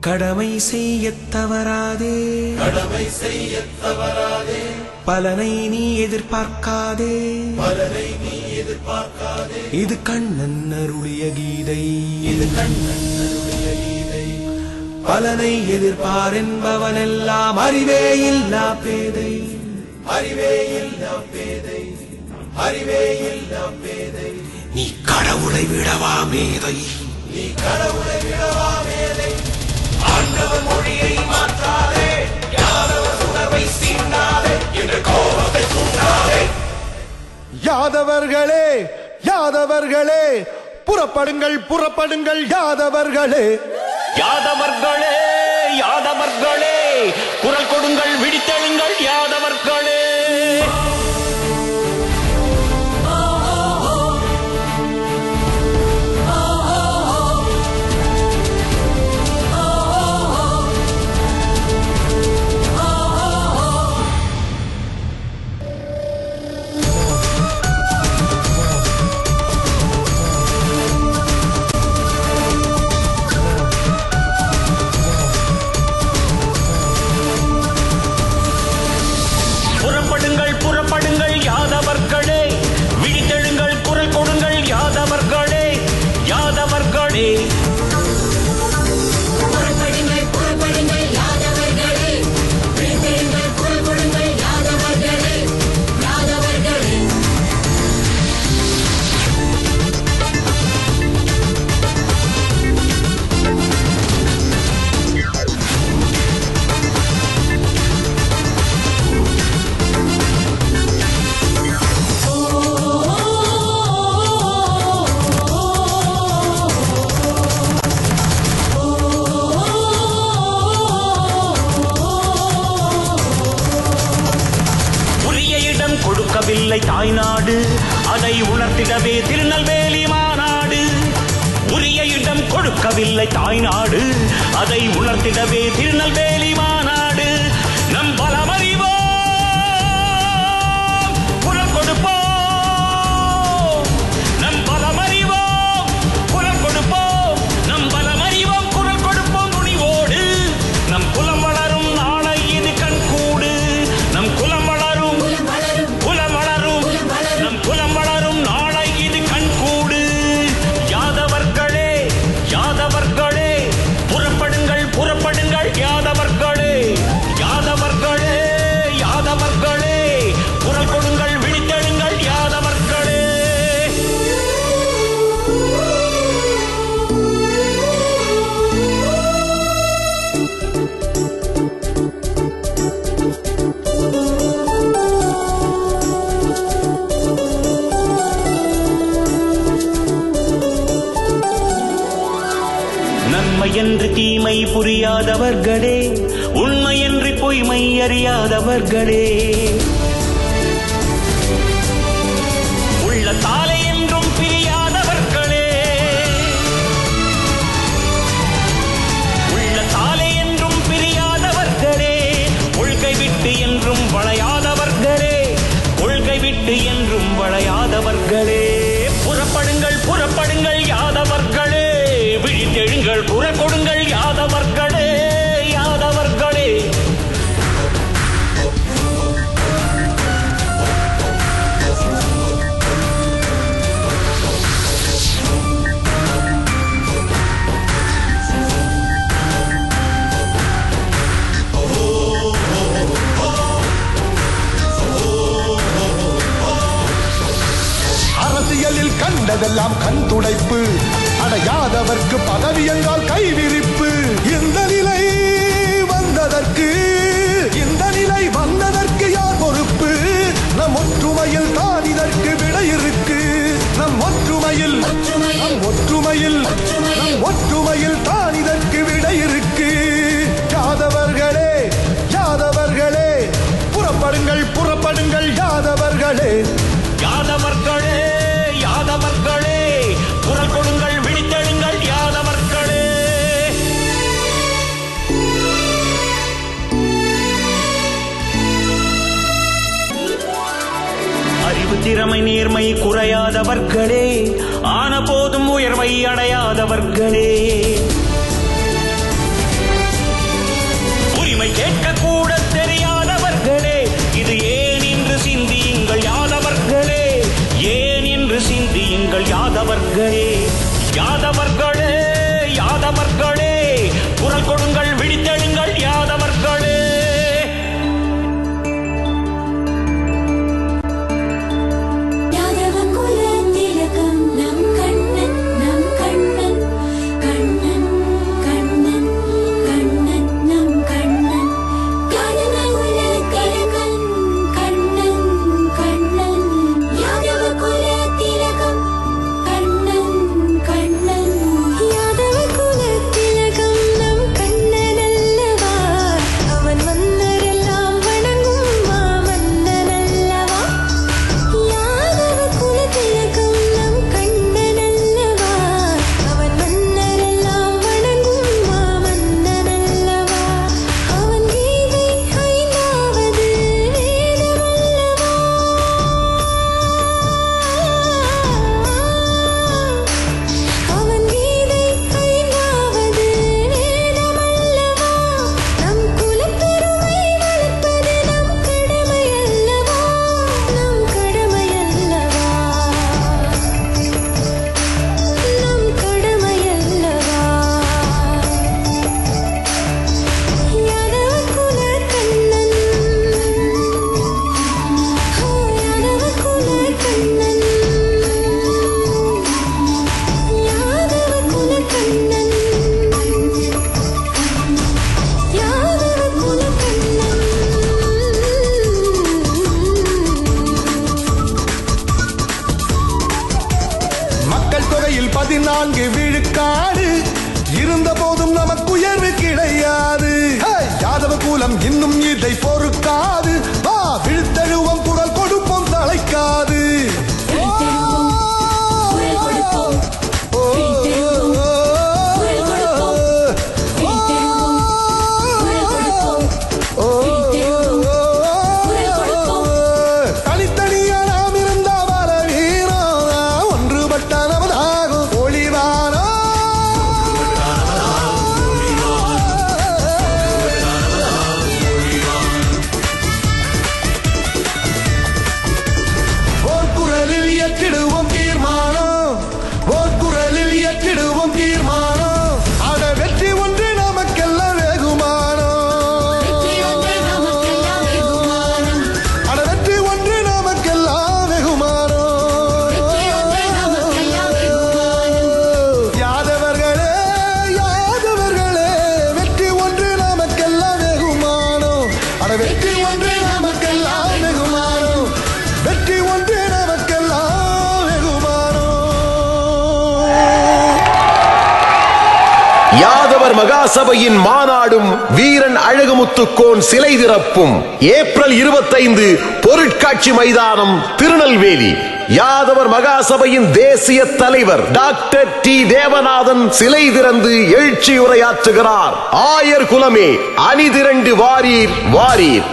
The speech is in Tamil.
கடமை செய்யத் தவறாதே, கடமை செய்யத் தவறாதே, பலனை நீ எதிர்பார்க்காதே, பலனை நீ எதிர்பார்க்காதே. இது கண்ணன் அருளிய கீதை, இது கண்ணன் அருளிய கீதை. பலனை எதிர்பார் என்பவனெல்லாம் அறிவே இல்லா பேதை, அறிவே இல்லா பேதை, அறிவே இல்லா பேதை. நீ கடவுளை விடவா மேதை, நீ கடவுளை விடவா மேதை. ஆண்டவன் மொழியை மாற்றாதே, யாதவர் உணர்வை சீண்டாதே, என்ற கோபத்தை தூண்டாதே. யாதவர்களே யாதவர்களே புறப்படுங்கள் புறப்படுங்கள் யாதவர்களே, யாதவர்களே யாதவர்களே குரல் கொடுங்கள், விழித்தெழுங்கள் யாதவர்களே. புறப்படுங்கள் புறப்படுங்கள் யாதவர்களே, விழித்தெழுங்கள், குரல் கொடுங்கள் யாதவர்களே, யாதவர்களே. புறப்படுங்கள் புறப்படுங்கள் யாதவர்களே, விழித்தெழுங்கள், குரல் கொடுங்கள் யாதவர்களே, யாதவர்களே. உரிய இடம் கொடுக்கவில்லை தாய்நாடு, அதை உணர்த்திடவே திருநெல்வேலி மாநாடு. உரிய இடம் கொடுக்கவில்லை தாய்நாடு, அதை உணர்த்திடவே திருநெல்வேலி மாநாடு. நம் பலமறிவோம், குரல் கொடுப்போம். நம் பலமறிவோம், குரல் கொடுப்போம். நம் பலமறிவோம், குரல் கொடுப்போம் துணிவோடு. நம் குலம் வளரும் நாளை இது கண்கூடு. நம் குலம் வளரும், குலம் வளரும், நம் குலம் வளரும் நாளை இது கண்கூடு. யாதவர்களே யாதவர்களே புறப்படுங்கள் புறப்படுங்கள் யாதவர்களே, யாதவர்களே யாதவர்களே குரல் கொடுங்கள், விழித்தெழுங்கள் யாதவர்களே. நன்மை என்று தீமை புரியாதவர்களே, உண்மை என்று பொய்மை அறியாதவர்களே, உள்ளத்தாலே என்றும் பிரியாதவர்களே, உள்ளத்தாலே என்றும் பிரியாதவர்களே, கொள்கை விட்டு என்றும் வளையாதவர்களே, கொள்கை விட்டு என்றும் வளையாதவர்களே. புறப்படுங்கள் புறப்படுங்கள் யாதவர்களே, விழித்தெழுங்கள், குரல் கொடுங்கள் யாதவர்களே, யாதவர்களே. அரசியலில் கண்டதெல்லாம் கண் துடைப்பு, அடையாதவர்க்கு பதவி என்றால் கைவிரிப்பு. இந்த நிலை வந்ததற்கு, இந்த நிலை வந்ததற்கு யார் பொறுப்பு? நம் ஒற்றுமையில் தான் இதற்கு விடை இருக்கு. நம் ஒற்றுமையில், நம் ஒற்றுமையில், நம் ஒற்றுமையில் தான் இதற்கு விடை இருக்கு. யாதவர்களே யாதவர்களே புறப்படுங்கள் புறப்படுங்கள் யாதவர்களே, யாதவர்களே யாதவர்களே குரல் கொடுங்கள், விழித்தெழுங்கள் யாதவர்களே. அறிவு திறமை நேர்மை குறையாதவர்களே, ஆன போதும் உயர்வை அடையாதவர்களே, யாதவர்களே யாதவர்களே குரல் கொடுங்கள் விழித்தெழுங்கள் யாதவர்களே. யாதவ குல திலகம் நம் கண்ணன் நம் கண்ணன் கண்ணன் கண்ணன் கண்ணன் நம் கண்ணன். யாதவ குல திலகம் கண்ணன் கண்ணன் யாதவ குல திலகம் கண்ணன் கண்ணன். யாதவ குல திலகம் நம் கண்ணன் அல்லவா, அவன் மன்னரெல்லாம் வணங்கும் மாமன்னன் அல்லவா. யாதவ குல திலகம் நம் கண்ணன் அல்லவா, அவன் மன்னரெல்லாம் வணங்கும் மாமன்னன் அல்லவா. அவன் கீதை ஐந்தாவது வேதம் அல்லவா. அவன் கீதை ஐந்தாவது வேதம் அல்லவா. நம் குலப்பெருமை வளர்ப்பது நம் கடமை அல்லவா, நம் கடமை அல்லவா, நம் கடமை அல்லவா. யாதவ குல கண்ணன் யாதவ குல கண்ணன் யாதவ குல கண்ணன் யாதவ குல கண்ணன். மக்கள் தொகையில் 14 விழுக்காடு இருந்த போதும் நமக்கு உயர்வு கிடையாது. யாதவ குலம் இன்னும் இதை பொறுக்காது. வா விழுத்தழுவோம், குரல் கொடுப்போம், தலைக்காது. குரல் கொடுப்போம், விழித்தெழுவோம், குரல் கொடுப்போம், விழித்தெழுவோம், குரல் கொடுப்போம், விழித்தெழுவோம், குரல் கொடுப்போம். தனித்தனியா நாம் இருந்தா வர வீரம், ஒன்றுபட்ட நமதாகும் ஒளிவானோ. ஓர் குரலில் இயற்றிடுவோம் தீர்மானம், ஓர் குரலில் இயற்றிடுவோம் தீர்மானம். அட வெற்றி ஒன்று நமக்கெல்லாம் வெகுமானம். வெற்றி ஒன்றே நமக்கெல்லாம் வெகுமானம், அட வெற்றி ஒன்று நமக்கெல்லாம் வெகுமானம். வெற்றி ஒன்றே நமக்கெல்லாம் வெகுமானம். யாதவர்களே யாதவர்களே, வெற்றி ஒன்று நமக்கெல்லாம் வெகுமானம். அட வெற்றி ஒன்று நமக்கெல்லாம் வெகுமானம், வெற்றி ஒன்று நமக்கெல்லாம் வெகுமானம். யாதவர் மகாசபையின் மாநாடும் வீரன் அழகுமுத்துக்கோன் சிலை திறப்பும் ஏப்ரல் 25 பொருட்காட்சி மைதானம், திருநெல்வேலி. யாதவர் மகாசபையின் தேசிய தலைவர் டாக்டர் டி தேவநாதன் சிலை திறந்து எழுச்சி உரையாற்றுகிறார். ஆயர் குலமே அணிதிரண்டு வாரீர் வாரீர்.